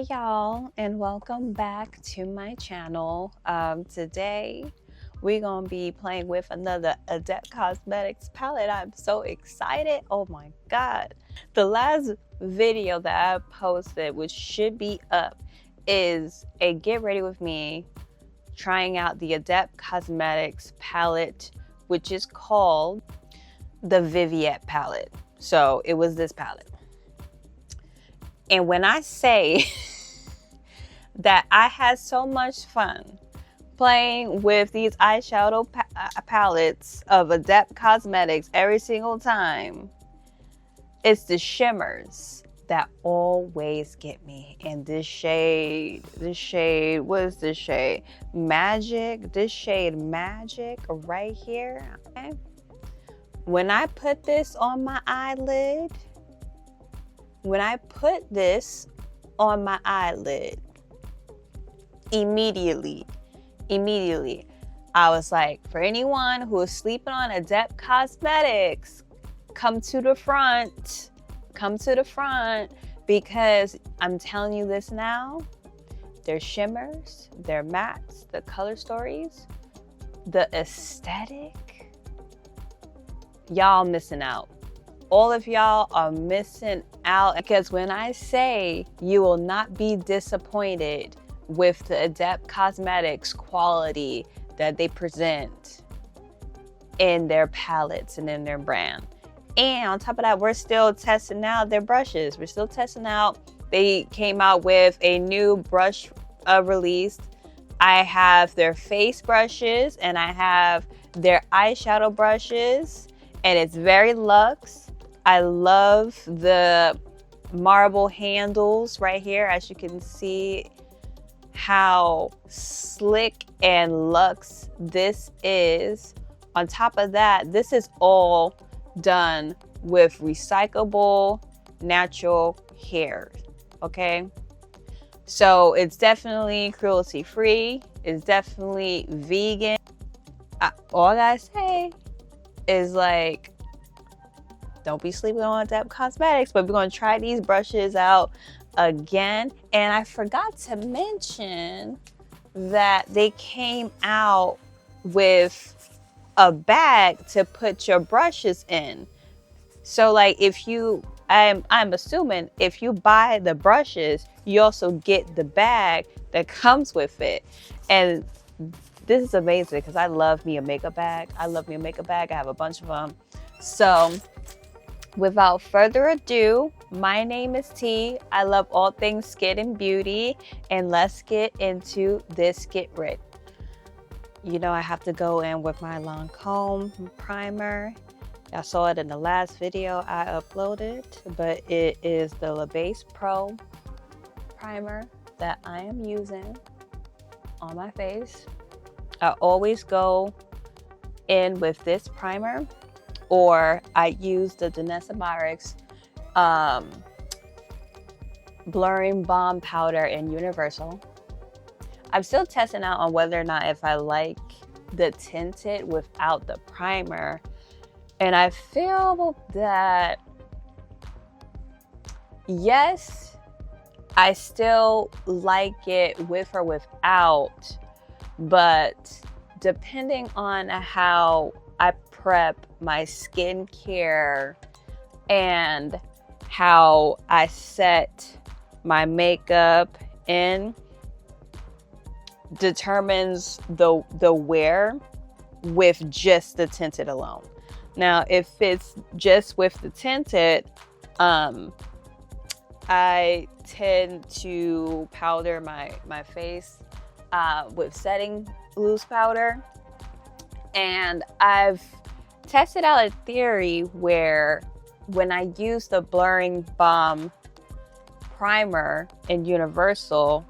Hey y'all, and welcome back to my channel. Today we're gonna be playing with another Adept Cosmetics palette. I'm so excited. Oh my god. The last video that I posted, which should be up, is a get ready with me trying out the Adept Cosmetics palette, which is called the Viviette palette. So it was this palette. And when I say that I had so much fun playing with these eyeshadow palettes of Adept Cosmetics every single time, it's the shimmers that always get me. And this shade, what is this shade? Magic, this shade Magic right here. Okay. When I put this on my eyelid, immediately, I was like, for anyone who is sleeping on Adept Cosmetics, come to the front, because I'm telling you this now, their shimmers, their mattes, the color stories, the aesthetic, y'all missing out. All of y'all are missing out, because when I say you will not be disappointed with the Adept Cosmetics quality that they present in their palettes and in their brand. And on top of that, we're still testing out their brushes. We're still testing out. They came out with a new brush release. I have their face brushes and I have their eyeshadow brushes, and it's very luxe. I love the marble handles right here. As you can see how slick and luxe this is. On top of that, this is all done with recyclable natural hair, okay? So it's definitely cruelty free. It's definitely vegan. All I gotta say is, like, don't be sleeping on Adept Cosmetics, but we're going to try these brushes out again. And I forgot to mention that they came out with a bag to put your brushes in. So like if you, I'm assuming if you buy the brushes, you also get the bag that comes with it. And this is amazing because I love me a makeup bag. I have a bunch of them. So without further ado, my name is T. I love all things skin and beauty, and let's get into this get rid. You know I have to go in with my Lancome primer. Y'all saw it in the last video I uploaded, but it is the La Base Pro primer that I am using on my face. I always go in with this primer, or I use the Danessa Myricks blurring balm powder in Universal. I'm still testing out on whether or not if I like the tinted without the primer, and I feel that yes, I still like it with or without, but depending on how I prep my skincare and how I set my makeup in determines the wear with just the tinted alone. Now, if it's just with the tinted, I tend to powder my face with setting loose powder, and I've tested out a theory where when I use the blurring balm primer in Universal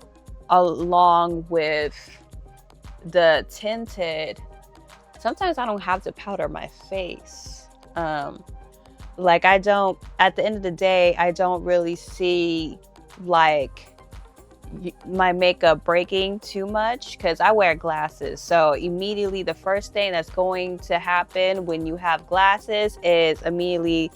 along with the tinted, sometimes I don't have to powder my face. Like I don't, at the end of the day, I don't really see like my makeup breaking too much because I wear glasses. So immediately the first thing that's going to happen when you have glasses is immediately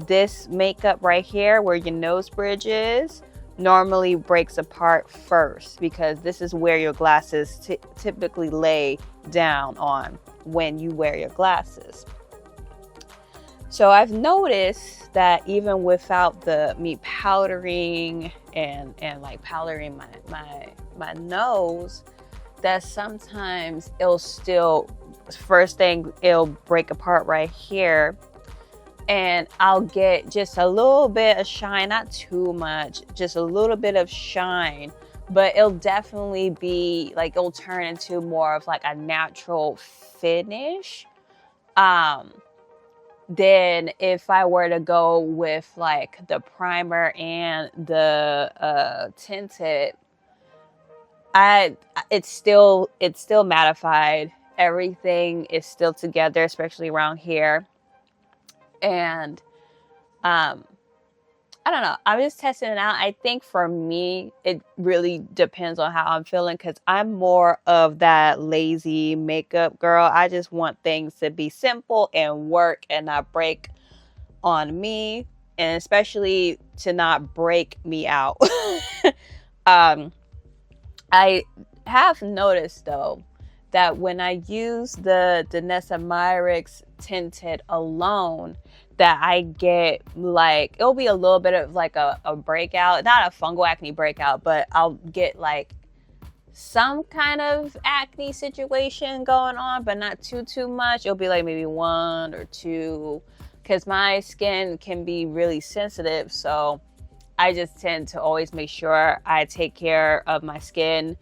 this makeup right here where your nose bridge is normally breaks apart first, because this is where your glasses typically lay down on when you wear your glasses. So I've noticed that even without me powdering and like powdering my nose, that sometimes it'll still, first thing, it'll break apart right here, and I'll get just a little bit of shine, not too much, just a little bit of shine, but it'll definitely be like, it'll turn into more of like a natural finish. Then if I were to go with like the primer and the tinted, it's still mattified. Everything is still together, especially around here. And I don't know, I'm just testing it out. I think for me, it really depends on how I'm feeling, because I'm more of that lazy makeup girl. I just want things to be simple and work and not break on me, and especially to not break me out. I have noticed though that when I use the Danessa Myricks tinted alone, that I get like, it'll be a little bit of like a breakout, not a fungal acne breakout, but I'll get like some kind of acne situation going on, but not too much. It'll be like maybe 1 or 2, because my skin can be really sensitive. So I just tend to always make sure I take care of my skin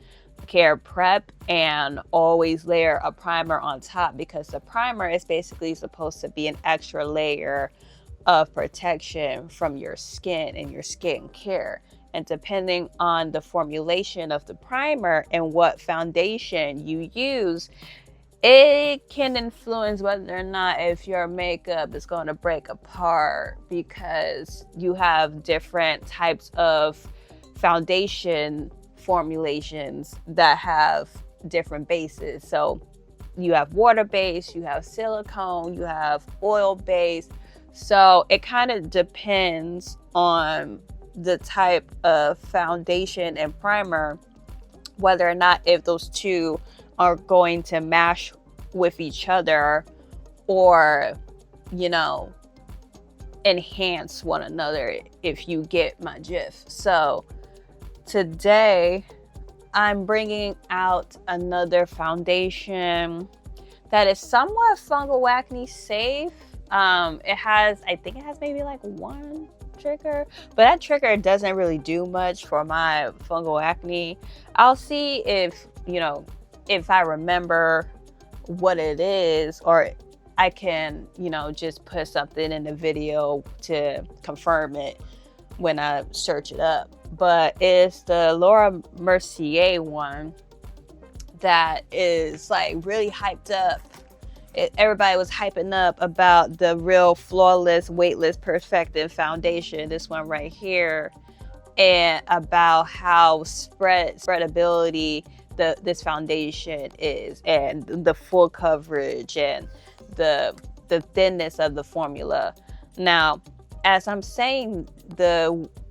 care prep and always layer a primer on top, because the primer is basically supposed to be an extra layer of protection from your skin and your skin care. And depending on the formulation of the primer and what foundation you use, it can influence whether or not if your makeup is going to break apart, because you have different types of foundation formulations that have different bases. So you have water based, you have silicone, you have oil based. So it kind of depends on the type of foundation and primer, whether or not if those two are going to mash with each other, or, you know, enhance one another, if you get my gist. So today I'm bringing out another foundation that is somewhat fungal acne safe. I think it has maybe like 1 trigger, but that trigger doesn't really do much for my fungal acne. I'll see if, you know, if I remember what it is, or I can, you know, just put something in the video to confirm it when I search it up. But it's the Laura Mercier one that is like really hyped up. Everybody was hyping up about the Real Flawless Weightless Perfecting Foundation, this one right here, and about how spreadability this foundation is, and the full coverage, and the thinness of the formula. Now, as I'm saying,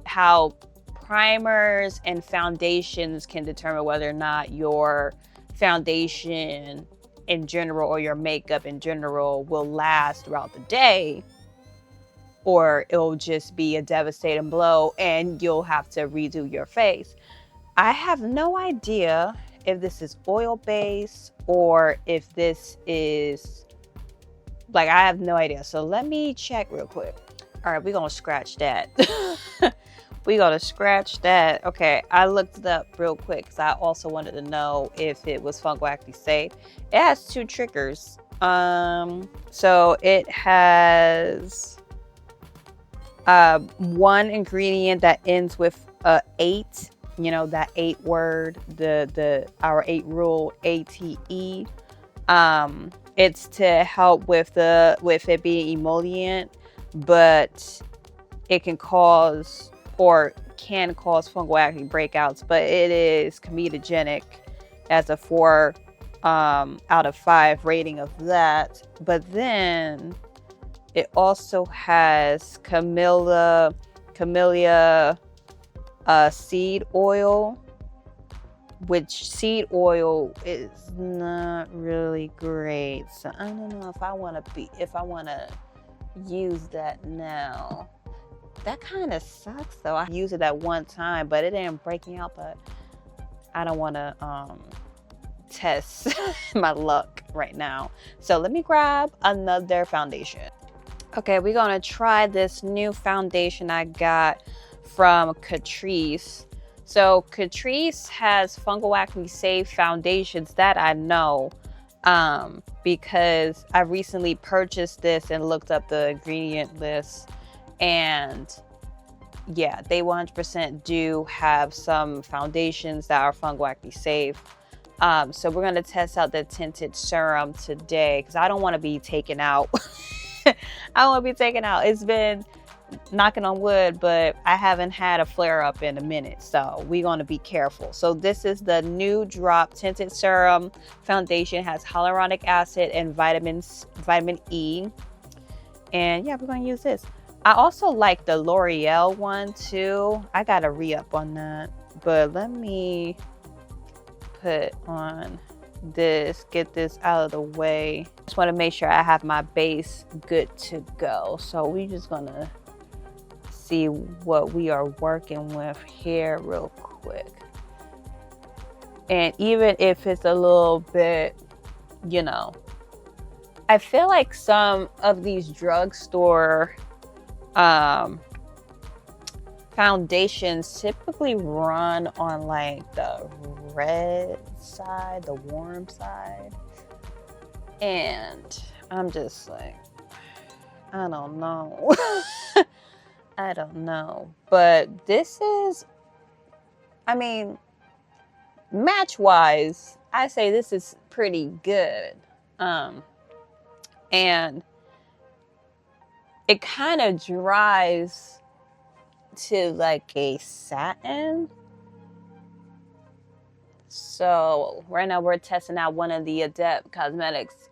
how primers and foundations can determine whether or not your foundation in general, or your makeup in general, will last throughout the day, or it'll just be a devastating blow and you'll have to redo your face. I have no idea if this is oil based or if this is, like, I have no idea. So let me check real quick. All right, we're gonna scratch that. We gotta scratch that. Okay, I looked it up real quick because I also wanted to know if it was fungal acne safe. It has 2 triggers. So it has 1 ingredient that ends with 8. You know, that 8 word, our 8 rule, ATE. It's to help with it being emollient, but it can cause fungal acne breakouts, but it is comedogenic as a 4 out of 5 rating of that. But then it also has camellia seed oil, which seed oil is not really great. So I don't know if I want to use that now. That kind of sucks though. I used it at one time, but it didn't break me out. But I don't want to test my luck right now. So let me grab another foundation. Okay, we're gonna try this new foundation I got from Catrice. So Catrice has fungal acne safe foundations that I know, because I recently purchased this and looked up the ingredient list, and yeah, they 100% do have some foundations that are fungal acne safe. So we're gonna test out the tinted serum today because I don't want to be taken out. I don't want to be taken out. It's been, knocking on wood, but I haven't had a flare up in a minute, so we're going to be careful. So this is the new drop tinted serum foundation. It has hyaluronic acid and vitamin E, and yeah, we're going to use this. I also like the L'Oreal one too. I gotta re-up on that, but let me put on this, get this out of the way. Just want to make sure I have my base good to go. So we just gonna see what we are working with here real quick. And even if it's a little bit, you know, I feel like some of these drugstore foundations typically run on like the red side, the warm side, and I'm just like, I don't know. I don't know, but this is, I mean, match wise, I say this is pretty good. And it kind of dries to like a satin. So right now we're testing out one of the Adept Cosmetics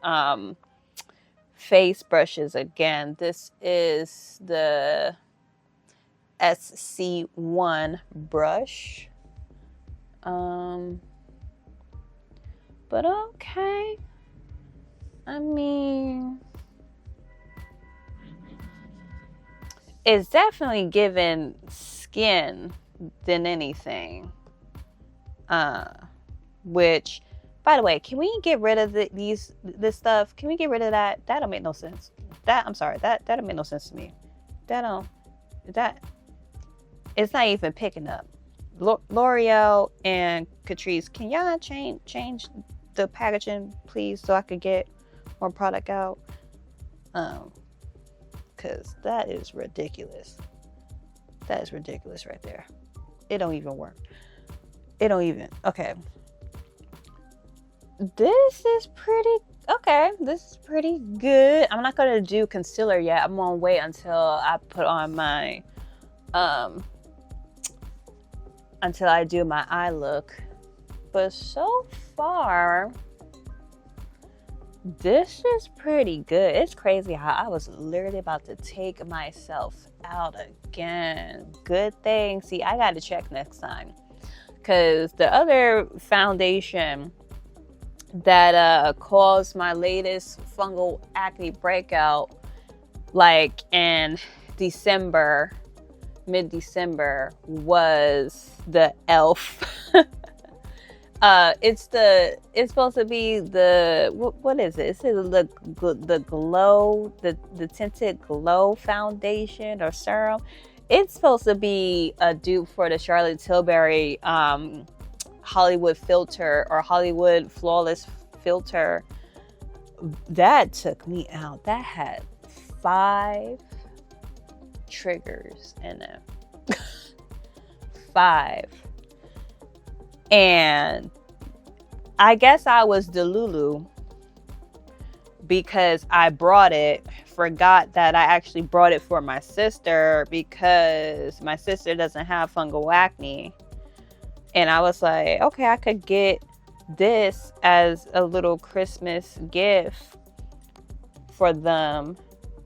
face brushes again. This is the SC1 brush. But okay. I mean, it's definitely giving skin than anything. Which, by the way, can we get rid of this stuff? Can we get rid of that? That don't make no sense. I'm sorry. That don't make no sense to me. It's not even picking up. L'Oreal and Catrice, can y'all change the packaging, please, so I could get more product out? Because that is ridiculous. That is ridiculous right there. It don't even work. It don't even. Okay. This is pretty. Okay. This is pretty good. I'm not going to do concealer yet. I'm going to wait until I put on my, until I do my eye look. But so far, this is pretty good. It's crazy how I was literally about to take myself out again. Good thing. See, I got to check next time. Because the other foundation that caused my latest fungal acne breakout, like in December, mid-December, was the e.l.f. It's supposed to be the, what is it? It's the glow, the tinted glow foundation or serum. It's supposed to be a dupe for the Charlotte Tilbury Hollywood filter or Hollywood Flawless filter. That took me out. That had 5 triggers in it. 5. And I guess I was Delulu because I brought it, forgot that I actually brought it for my sister because my sister doesn't have fungal acne. And I was like, okay, I could get this as a little Christmas gift for them.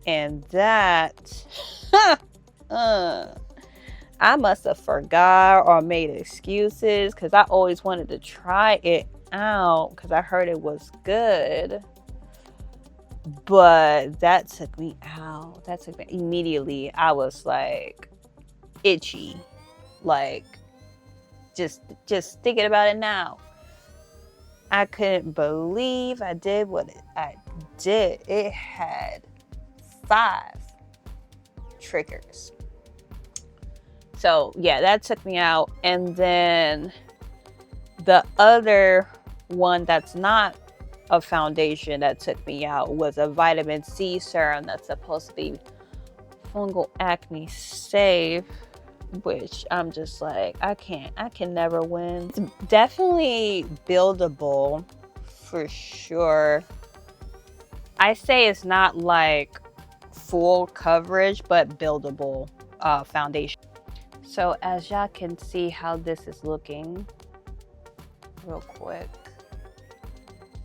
And that, I must have forgot or made excuses because I always wanted to try it out because I heard it was good. But that took me out. That took me immediately. I was like itchy. Like just thinking about it now. I couldn't believe I did what I did. It had 5 triggers. So yeah, that took me out. And then the other one that's not a foundation that took me out was a vitamin C serum that's supposed to be fungal acne safe, which I'm just like, I can never win. It's definitely buildable for sure. I say it's not like full coverage, but buildable foundation. So as y'all can see how this is looking real quick.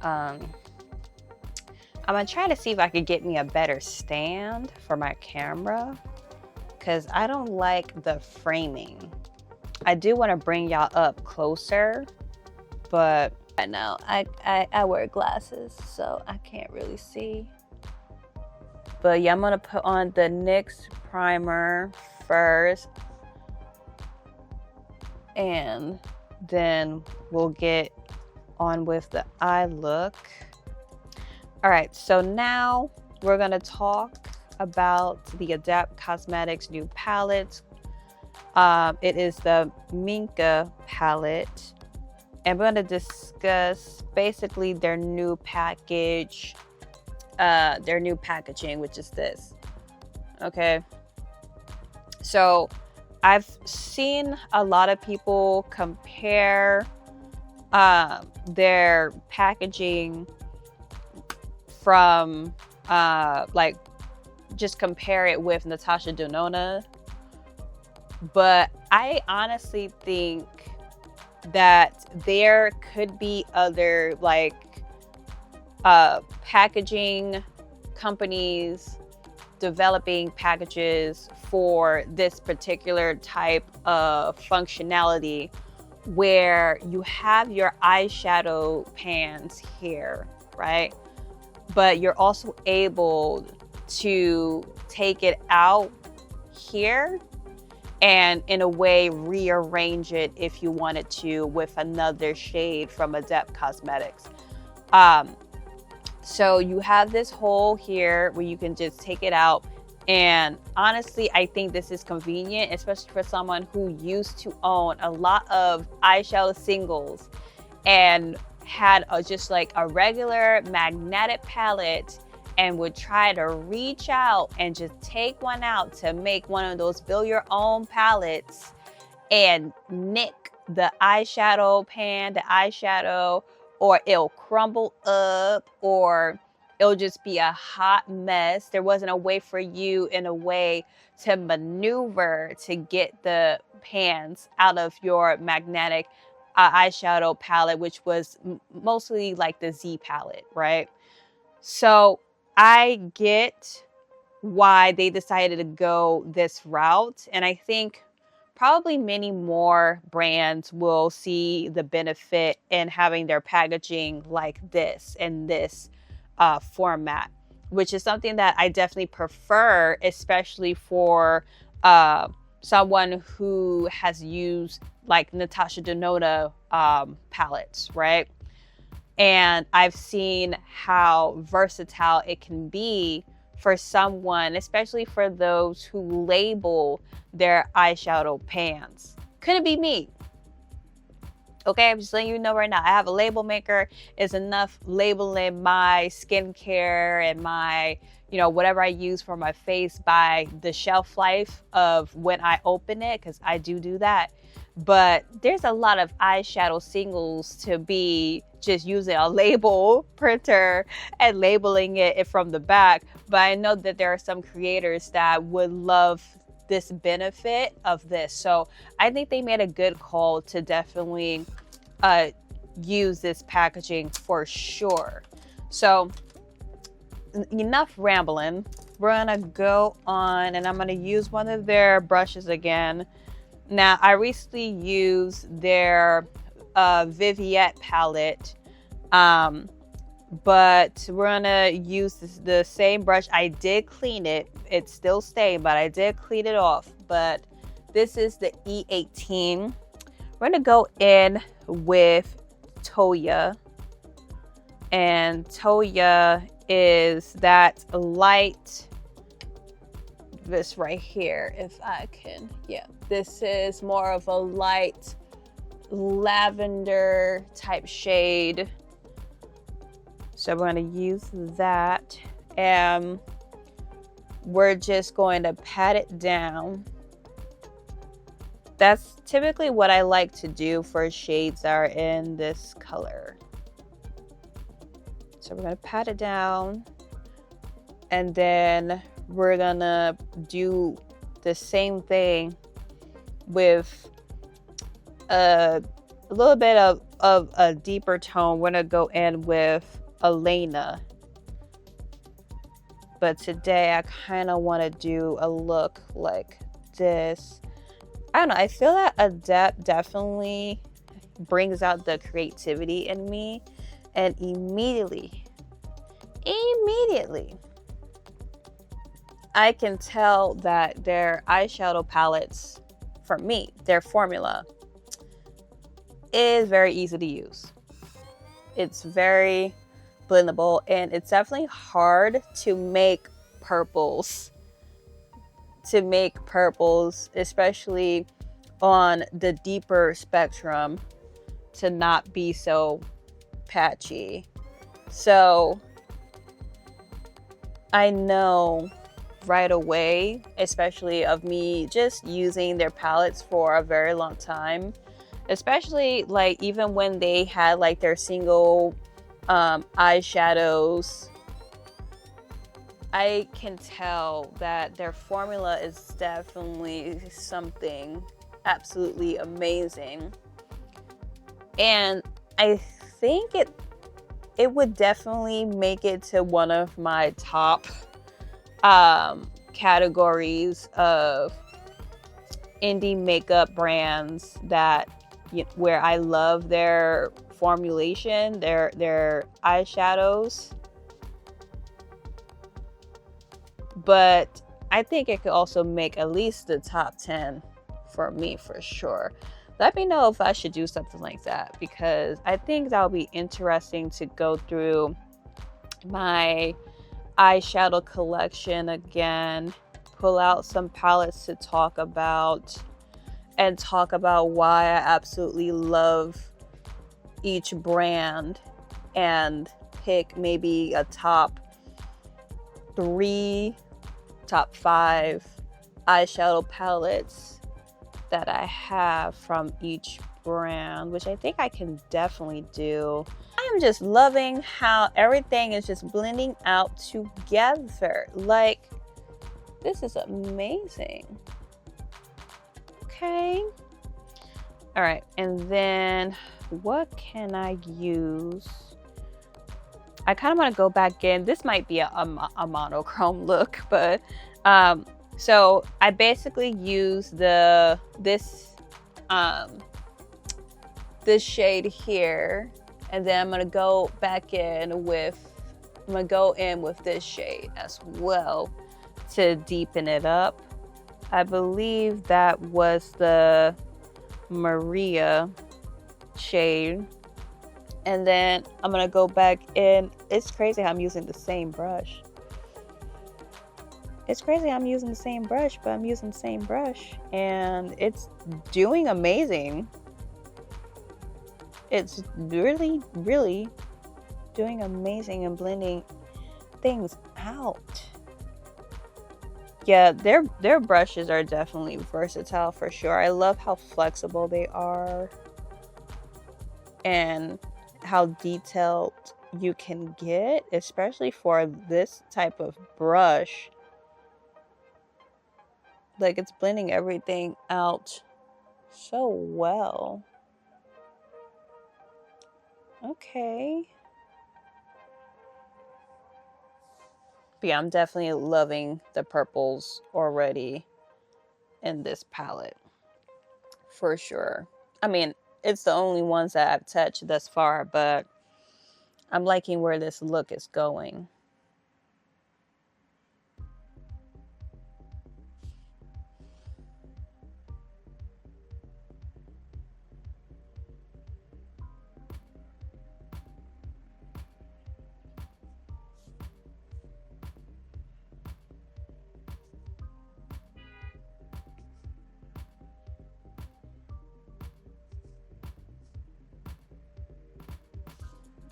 I'm gonna try to see if I could get me a better stand for my camera because I don't like the framing. I do want to bring y'all up closer, but I know I wear glasses, so I can't really see. But yeah, I'm gonna put on the NYX primer first, and then we'll get on with the eye look. All right, so now we're gonna talk about the Adept Cosmetics new palette. It is the Minka palette, and we're gonna discuss basically their new package, their new packaging, which is this. Okay, so I've seen a lot of people compare their packaging from like just compare it with Natasha Denona, but I honestly think that there could be other like packaging companies developing packages for this particular type of functionality where you have your eyeshadow pans here, right? But you're also able to take it out here and in a way rearrange it if you wanted to with another shade from Adept Cosmetics. So you have this hole here where you can just take it out. And honestly, I think this is convenient, especially for someone who used to own a lot of eyeshadow singles and had just like a regular magnetic palette and would try to reach out and just take one out to make one of those build your own palettes and nick the eyeshadow pan, the eyeshadow, or it'll crumble up, or it'll just be a hot mess. There wasn't a way for you in a way to maneuver to get the pans out of your magnetic eyeshadow palette, which was mostly like the Z palette, right? So I get why they decided to go this route, and I think probably many more brands will see the benefit in having their packaging like this in this format, which is something that I definitely prefer, especially for someone who has used like Natasha Denona palettes, right? And I've seen how versatile it can be for someone, especially for those who label their eyeshadow pans. Couldn't be me. Okay, I'm just letting you know right now. I have a label maker. It's enough labeling my skincare and my, you know, whatever I use for my face by the shelf life of when I open it, because I do that. But there's a lot of eyeshadow singles to be just using a label printer and labeling it from the back. But I know that there are some creators that would love this benefit of this. So I think they made a good call to definitely use this packaging for sure. So enough rambling. We're gonna go on and I'm gonna use one of their brushes again Now, I recently used their Viviette palette, but we're gonna use the same brush. I did clean it. It's still stained, but I did clean it off. But this is the E18. We're gonna go in with Toya. And Toya is that light, this right here, if I can, yeah. This is more of a light lavender type shade. So we're going to use that, and we're just going to pat it down. That's typically what I like to do for shades that are in this color. So we're going to pat it down, and then we're going to do the same thing with a little bit of a deeper tone. We're going to go in with Elena, but today I kind of want to do a look like this. I don't know, I feel that Adept definitely brings out the creativity in me, and immediately I can tell that their eyeshadow palettes, for me, their formula is very easy to use. It's very blendable, and it's definitely hard to make purples. Especially on the deeper spectrum, to not be so patchy. So I know right away, especially of me just using their palettes for a very long time, especially like even when they had like their single eyeshadows, I can tell that their formula is definitely something absolutely amazing. And I think it would definitely make it to one of my top categories of indie makeup brands that where I love their formulation, their eyeshadows. But I think it could also make at least the top 10 for me, for sure. Let me know if I should do something like that, because I think that would be interesting to go through my eyeshadow collection again, pull out some palettes to talk about, and talk about why I absolutely love each brand, and pick maybe a top 3, top 5 eyeshadow palettes that I have from each brand, which I think I can definitely do. I am just loving how everything is just blending out together. Like, this is amazing. Okay. All right, and then what can I use? I kind of want to go back in. This might be a monochrome look, but so I basically use this shade here, and then I'm gonna go back in with this shade as well to deepen it up. I believe that was the Maria shade. And then I'm gonna go back in. It's crazy how I'm using the same brush. It's crazy I'm using the same brush, but I'm using the same brush, and it's doing amazing. It's really, really doing amazing and blending things out. Yeah, their brushes are definitely versatile for sure. I love how flexible they are and how detailed you can get, especially for this type of brush. Like, it's blending everything out so well. Okay. But yeah, I'm definitely loving the purples already in this palette. for sure. I mean, it's the only ones that I've touched thus far, but I'm liking where this look is going.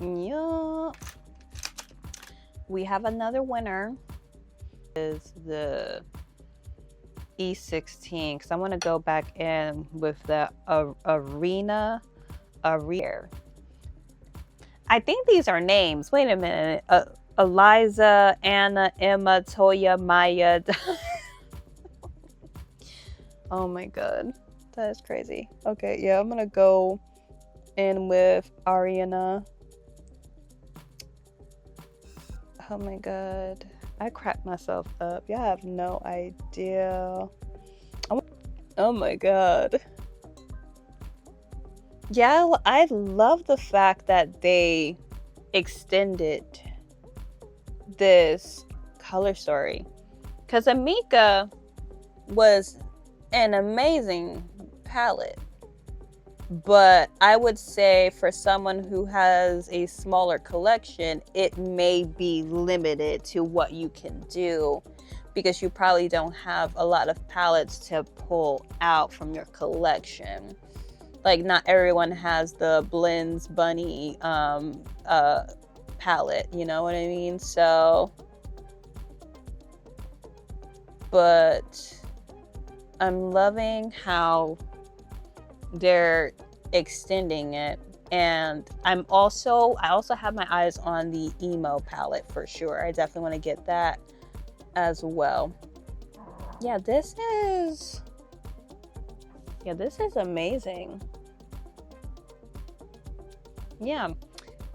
Yeah. We have another winner. Is the E16, because I want to go back in with the arena. I think these are names. Wait a minute. Eliza, Anna, Emma, Toya, Maya. Oh my god, that is crazy. Okay, yeah, I'm gonna go in with Ariana. Oh my god, I cracked myself up. Y'all have no idea. Oh my god. Yeah, I love the fact that they extended this color story, because Minka was an amazing palette, but I would say for someone who has a smaller collection, it may be limited to what you can do, because you probably don't have a lot of palettes to pull out from your collection. Like, not everyone has the Blends Bunny palette, you know what I mean? So, but I'm loving how they're extending it. And I also have my eyes on the emo palette for sure. I definitely want to get that as well. Yeah, this is amazing. Yeah,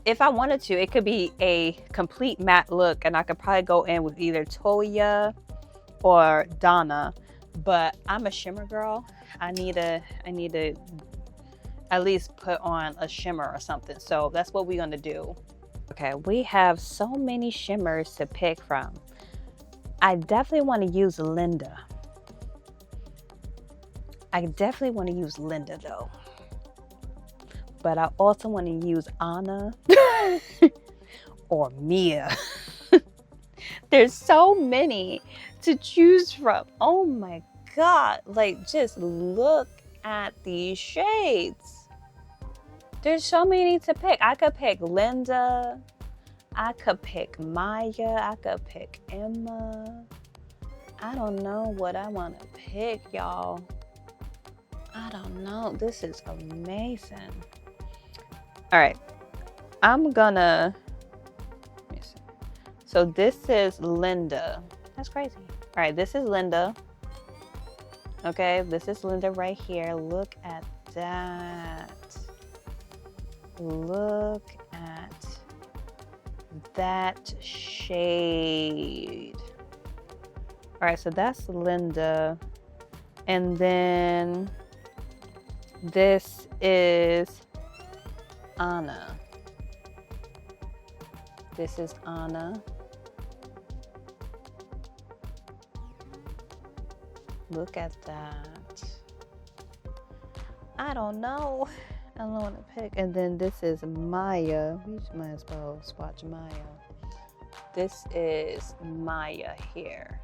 if I wanted to, it could be a complete matte look, and I could probably go in with either Toya or Donna, but I'm a shimmer girl. I need to at least put on a shimmer or something, so that's what we're gonna do. Okay, we have so many shimmers to pick from. I definitely want to use Linda. Though. But I also want to use Anna or Mia. There's so many to choose from. Oh my god, like, just look at these shades. There's so many to pick. I could pick Linda, I could pick Maya, I could pick Emma. I don't know what I want to pick, y'all. I don't know. This is amazing. All right, I'm gonna, let me see. So this is Linda. That's crazy. All right, this is Linda. Okay, this is Linda right here. Look at that. Look at that shade. All right, so that's Linda. And then this is Anna. This is Anna. Look at that. I don't know. I don't know what to pick. And then this is Maya. We might as well swatch Maya. This is Maya here.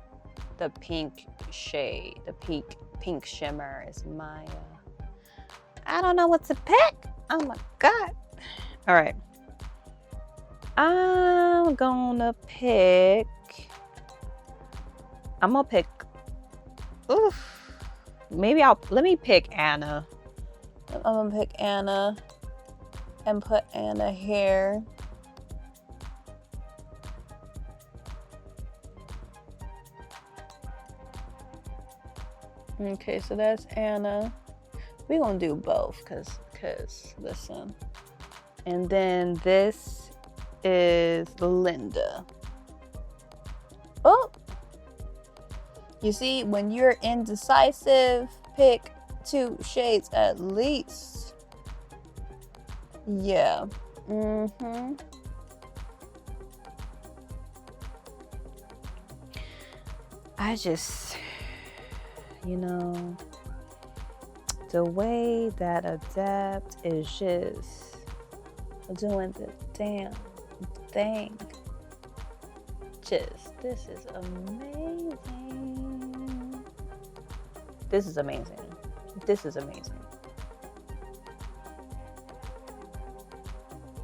The pink shade, the pink shimmer is Maya. I don't know what to pick. Oh my god. All right. I'm gonna pick. Oof. Maybe let me pick Anna. I'm gonna pick Anna and put Anna here. Okay, so that's Anna. We're gonna do both, cause listen. And then this is Linda. Oh, you see, when you're indecisive, pick 2 shades at least. Yeah. I just, you know, the way that Adept is just doing the damn thing. Just, this is amazing. This is amazing. This is amazing.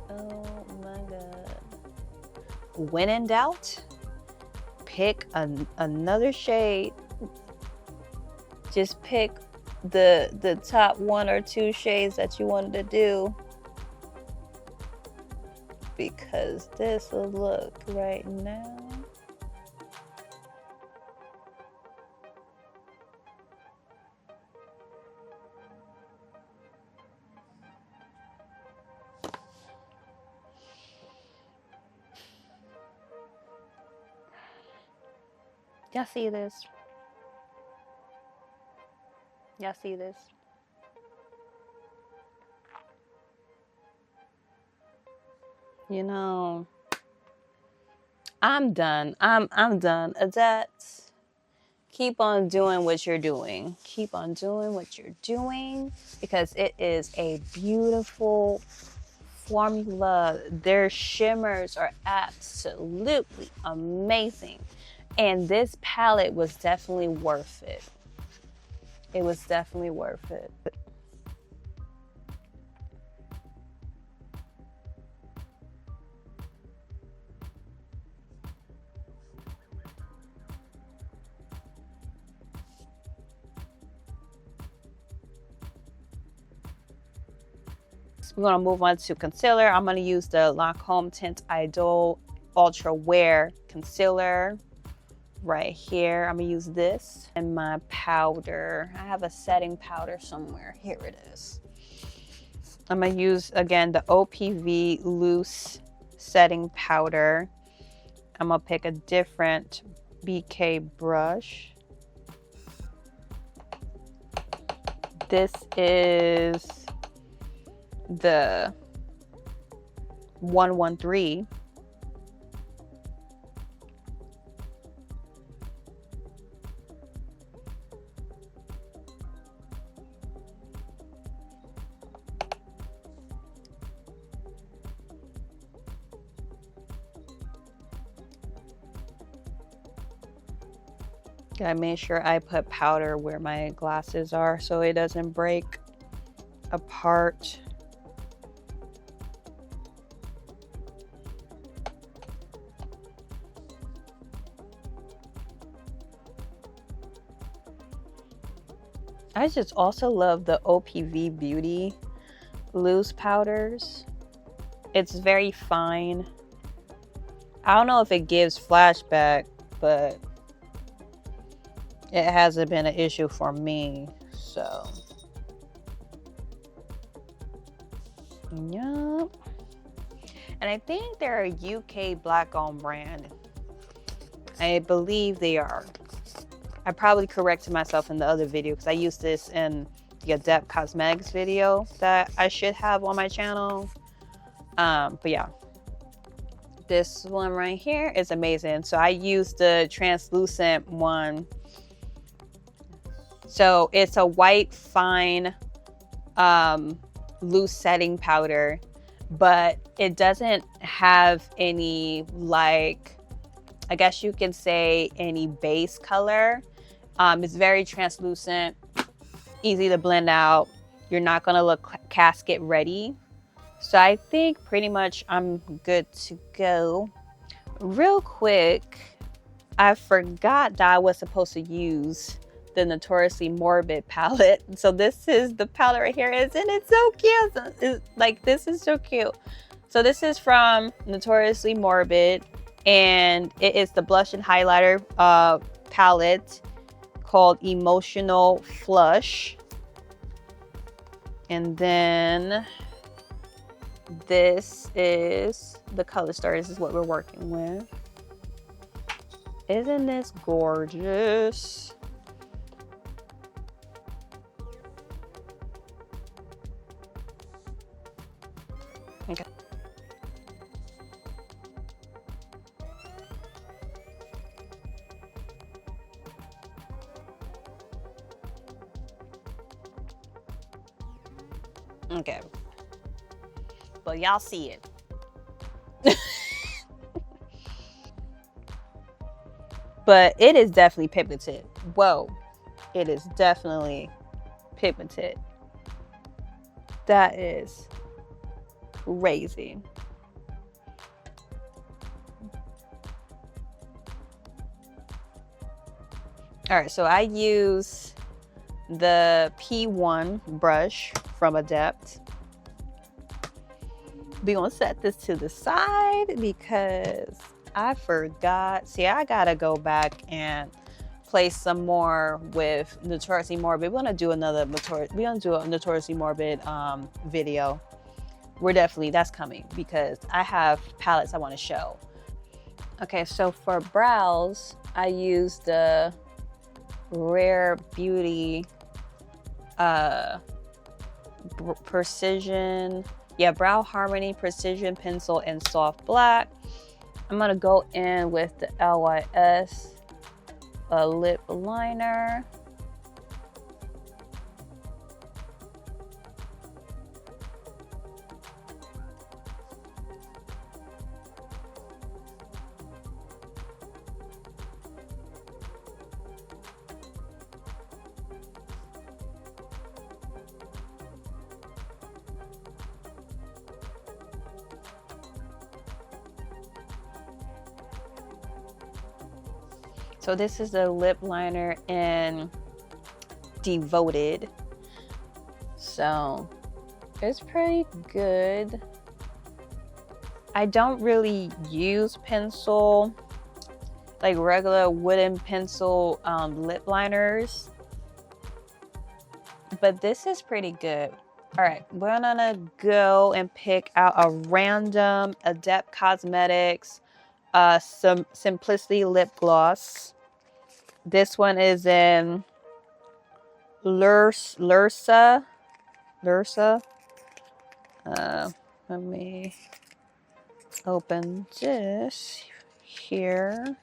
Oh my God. When in doubt, pick another shade. Just pick the top 1 or 2 shades that you wanted to do, because this will look right now. Y'all see this? Y'all see this? You know, I'm done. I'm done. Adept, keep on doing what you're doing. Keep on doing what you're doing, because it is a beautiful formula. Their shimmers are absolutely amazing. And this palette was definitely worth it. It was definitely worth it. We're going to move on to concealer. I'm going to use the Lancome Tint Idol Ultra Wear Concealer right here. I'm going to use this. And my powder. I have a setting powder somewhere. Here it is. I'm going to use, again, the OPV Loose Setting Powder. I'm going to pick a different BK brush. This is the 113. I made sure I put powder where my glasses are so it doesn't break apart. I just also love the OPV Beauty loose powders. It's very fine. I don't know if it gives flashback, but it hasn't been an issue for me, so. Yup. And I think they're a UK black-owned brand. I believe they are. I probably corrected myself in the other video because I used this in the Adept Cosmetics video that I should have on my channel. But yeah, this one right here is amazing. So I used the translucent one. So it's a white fine loose setting powder, but it doesn't have any, like, I guess you can say, any base color. It's very translucent, easy to blend out. You're not gonna look casket ready. So I think pretty much I'm good to go. Real quick, I forgot that I was supposed to use the Notoriously Morbid palette. So this is the palette right here, isn't it so cute? Like, this is so cute. So this is from Notoriously Morbid, and it is the blush and highlighter palette called Emotional Flush. And then this is the color story. This is what we're working with. Isn't this gorgeous? Okay. But y'all see it. But it is definitely pigmented. Whoa. It is definitely pigmented. That is crazy. All right, so I use the P1 brush from Adept. We're gonna set this to the side because I forgot. See, I gotta go back and play some more with Notoriously Morbid. We're gonna do another Notoriously Morbid video. That's coming because I have palettes I want to show. Okay, so for brows, I use the Rare Beauty Precision, Brow Harmony Precision Pencil in Soft Black. I'm gonna go in with the LYS lip liner. So this is the lip liner in Devoted. So it's pretty good. I don't really use pencil, like regular wooden pencil lip liners, but this is pretty good. All right, we're gonna go and pick out a random Adept Cosmetics some Simplicity lip gloss. This one is in Lursa. Let me open this here.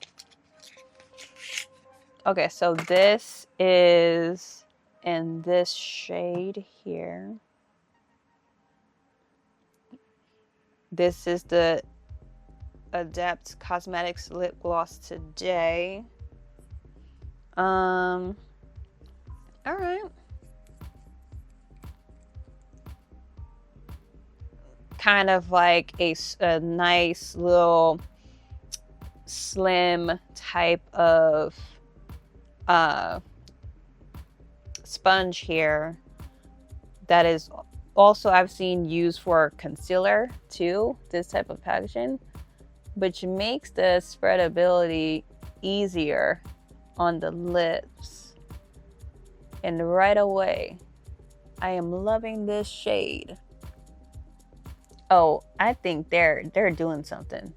Okay, so this is in this shade here. This is the Adept Cosmetics lip gloss today. All right. Kind of like a nice little slim type of sponge here that is also I've seen used for concealer too, this type of packaging, which makes the spreadability easier on the lips. And right away, I am loving this shade. Oh, I think they're doing something.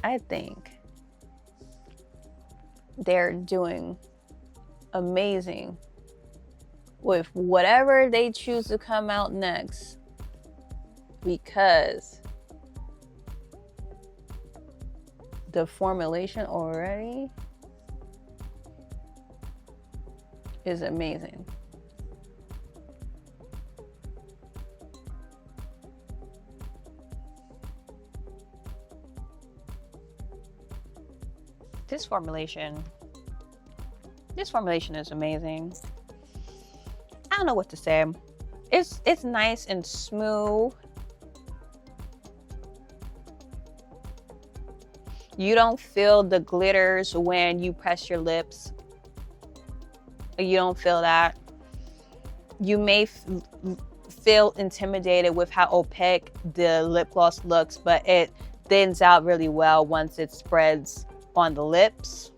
I think they're doing amazing with whatever they choose to come out next, because the formulation already is amazing. This formulation is amazing. I don't know what to say. It's nice and smooth. You don't feel the glitters when you press your lips. You don't feel that. You may feel intimidated with how opaque the lip gloss looks, but it thins out really well once it spreads on the lips.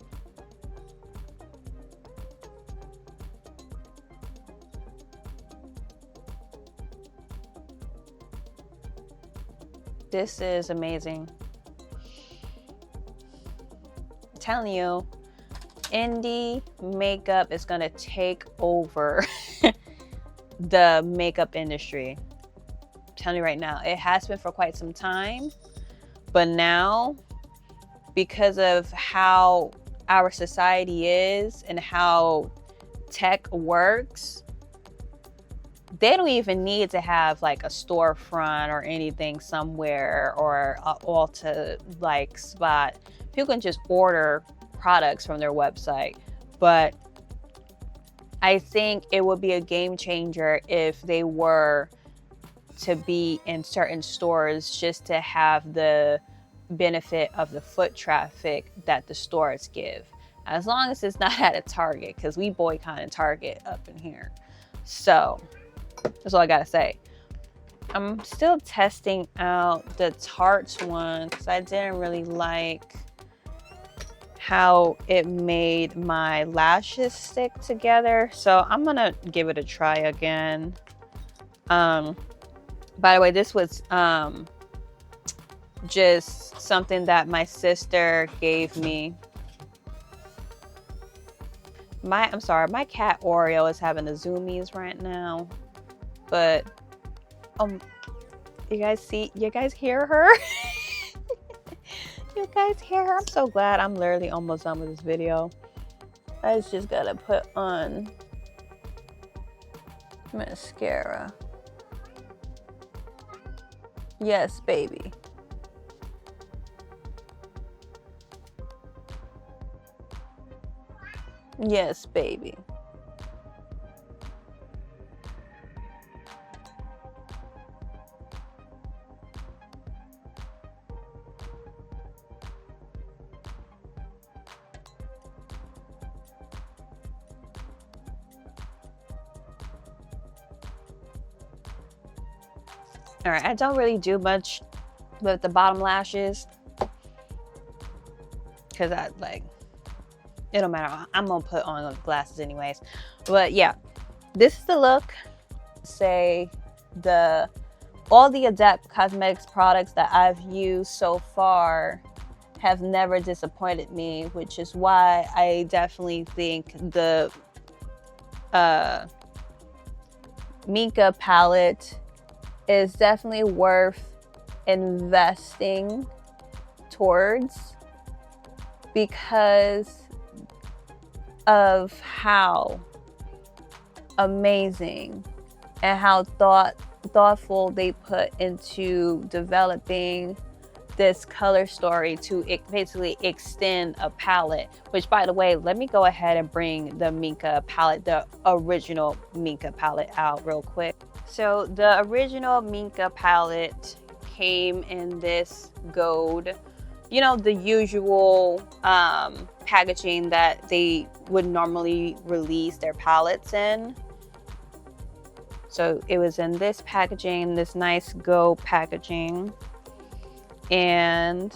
This is amazing. I'm telling you, indie makeup is gonna take over the makeup industry. I'm telling you right now, it has been for quite some time, but now, because of how our society is and how tech works, they don't even need to have like a storefront or anything somewhere, or a Ulta like spot. People can just order products from their website. But I think it would be a game changer if they were to be in certain stores, just to have the benefit of the foot traffic that the stores give. As long as it's not at a Target, because we boycotted Target up in here. So that's all I gotta say. I'm still testing out the Tarts one because I didn't really like how it made my lashes stick together. So I'm gonna give it a try again. By the way, this was just something that my sister gave me. I'm sorry, my cat Oreo is having the zoomies right now. But you guys hear her? You guys hear her? I'm so glad I'm literally almost done with this video. I just gotta put on mascara. Yes, baby. Yes, baby. All right, I don't really do much with the bottom lashes because it don't matter. I'm gonna put on the glasses anyways. But yeah, this is the look. Say all the Adept Cosmetics products that I've used so far have never disappointed me, which is why I definitely think the Minka palette is definitely worth investing towards because of how amazing and how thoughtful they put into developing this color story to basically extend a palette. Which, by the way, let me go ahead and bring the Minka palette, the original Minka palette, out real quick. So the original Minka palette came in this gold, you know, the usual packaging that they would normally release their palettes in. So it was in this packaging, this nice gold packaging. And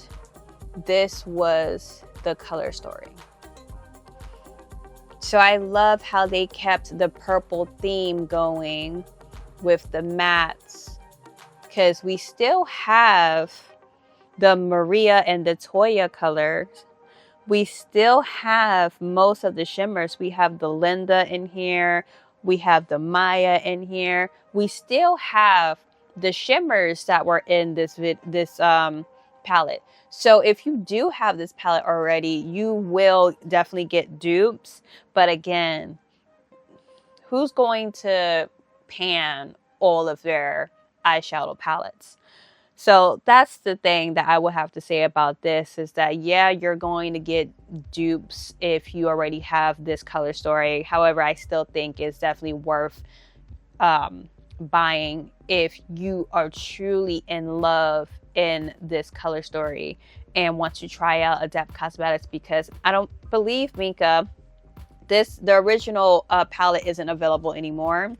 this was the color story. So I love how they kept the purple theme going with the mattes, because we still have the Maria and the Toya colors. We still have most of the shimmers. We have the Linda in here. We have the Maya in here. We still have the shimmers that were in this palette. So if you do have this palette already, you will definitely get dupes. But again, who's going to pan all of their eyeshadow palettes? So that's the thing that I would have to say about this, is that yeah, you're going to get dupes if you already have this color story. However, I still think it's definitely worth buying if you are truly in love in this color story and want to try out Adept Cosmetics, because I don't believe, Minka, the original palette isn't available anymore.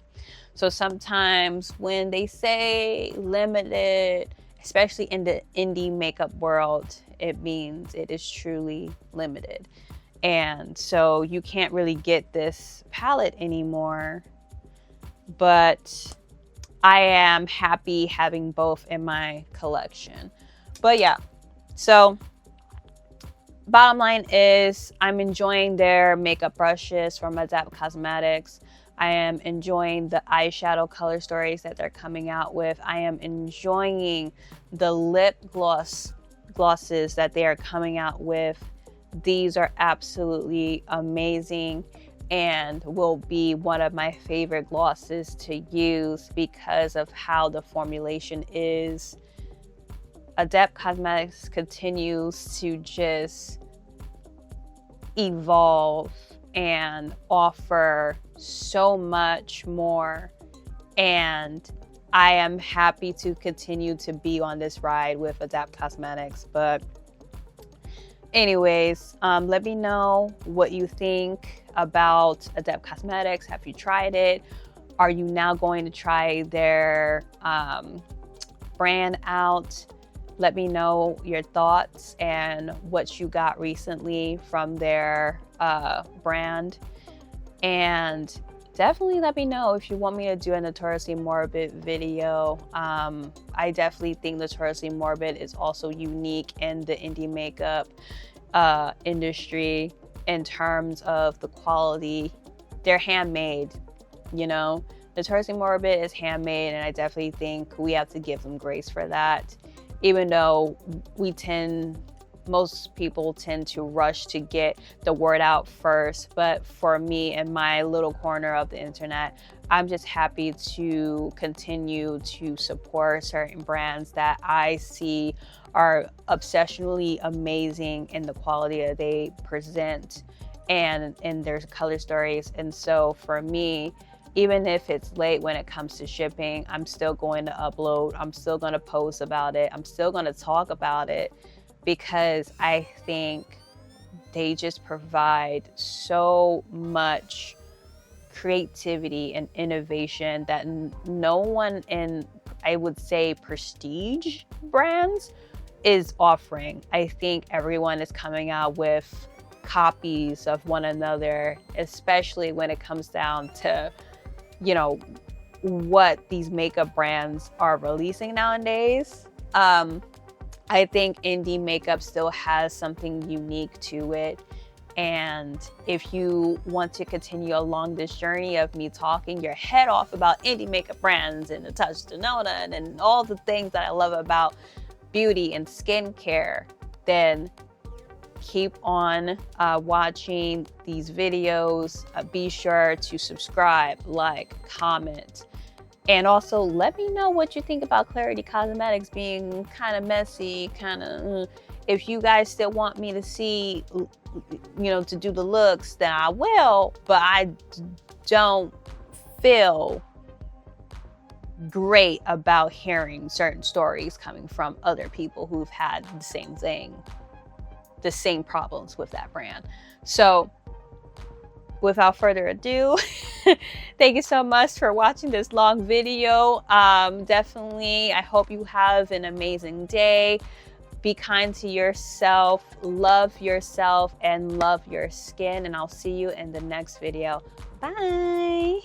So sometimes when they say limited, especially in the indie makeup world, it means it is truly limited. And so you can't really get this palette anymore. But I am happy having both in my collection. But yeah, so bottom line is I'm enjoying their makeup brushes from Adept Cosmetics. I am enjoying the eyeshadow color stories that they're coming out with. I am enjoying the lip glosses that they are coming out with. These are absolutely amazing. and will be one of my favorite glosses to use because of how the formulation is. Adept Cosmetics continues to just evolve and offer so much more, and I am happy to continue to be on this ride with Adept Cosmetics. But anyways, let me know what you think about Adept Cosmetics. Have you tried it? Are you now going to try their brand out? Let me know your thoughts and what you got recently from their brand. And definitely let me know if you want me to do a Notoriously Morbid video. I definitely think Notoriously Morbid is also unique in the indie makeup industry in terms of the quality. They're handmade, you know. Notoriously Morbid is handmade, and I definitely think we have to give them grace for that. Even though most people tend to rush to get the word out first. But for me and my little corner of the internet, I'm just happy to continue to support certain brands that I see are obsessionally amazing in the quality that they present and in their color stories. And so for me, even if it's late when it comes to shipping, I'm still going to upload. I'm still going to post about it. I'm still going to talk about it, because I think they just provide so much creativity and innovation that no one in, I would say, prestige brands is offering. I think everyone is coming out with copies of one another, especially when it comes down to, you know, what these makeup brands are releasing nowadays. I think indie makeup still has something unique to it. And if you want to continue along this journey of me talking your head off about indie makeup brands and the touch to Nona and all the things that I love about beauty and skincare, then keep on watching these videos. Be sure to subscribe, like, comment. And also let me know what you think about Clarity Cosmetics being kind of messy, if you guys still want me to see, you know, to do the looks, then I will, but I don't feel great about hearing certain stories coming from other people who've had the same thing, the same problems with that brand. So without further ado, thank you so much for watching this long video. Definitely, I hope you have an amazing day. Be kind to yourself, love yourself, and love your skin. And I'll see you in the next video. Bye.